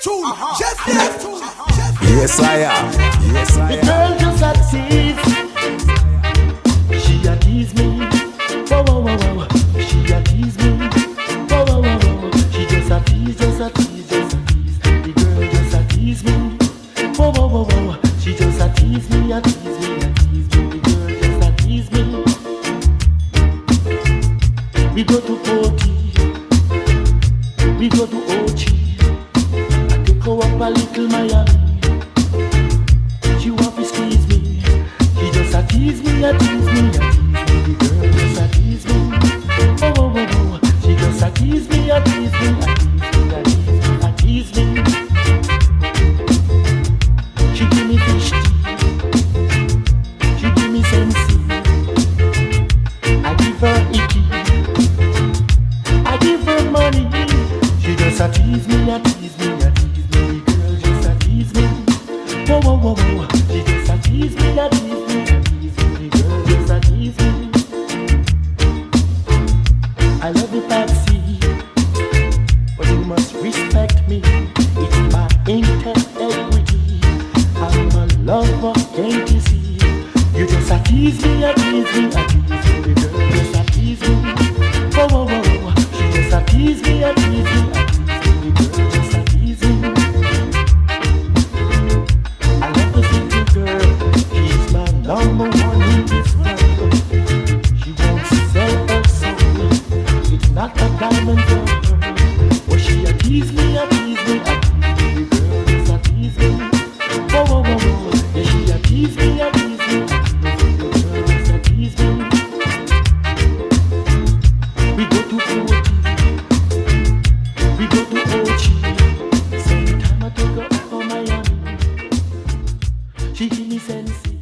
Yes, I am. Yes, I The girl just a tease. She a tease me. Whoa, whoa, whoa, whoa. She a tease me. Whoa, whoa, whoa, whoa. She just a tease, just a tease, just a tease. The girl just a tease me. Whoa, whoa, whoa, whoa. She just a tease me, a tease me, a tease me. The girl just a tease me. We go to party. We go to Ochi. I take her up a little Miami. She want to squeeze me. She just a tease me, a tease me, a tease me. The girl just a tease me. Oh, oh, oh, oh. She just a tease me, a tease me, a tease me, a tease me, a tease me. She give me fish tea. She give me sensi. I give her icky. I give her money. She just a tease me, a tease me, a tease me. The girl just a tease me. Whoa, whoa, whoa, whoa. She just a tease me, a tease me, a tease me. The girl just a tease me. I love you, Patsy, but you must respect me. It's my integrity. I'm a lover, can't you see? You just a tease me, a tease me, a tease me. The girl just a tease me. Whoa, whoa, whoa, whoa. She just a tease me, a tease me, a tease me. The girl just a tease me. I love this little girl. She's my number one in this world. She won't sell her soul. It's not a diamond girl. Oh, she a tease me, a tease me, a tease me. The girl just a tease me. Whoa, whoa, whoa, whoa. Yeah, she a tease me, a tease me, a tease me. The girl just a tease me. We go to Ochi. We go to Ochi. Same time I take her up for Miami. She give me sensi.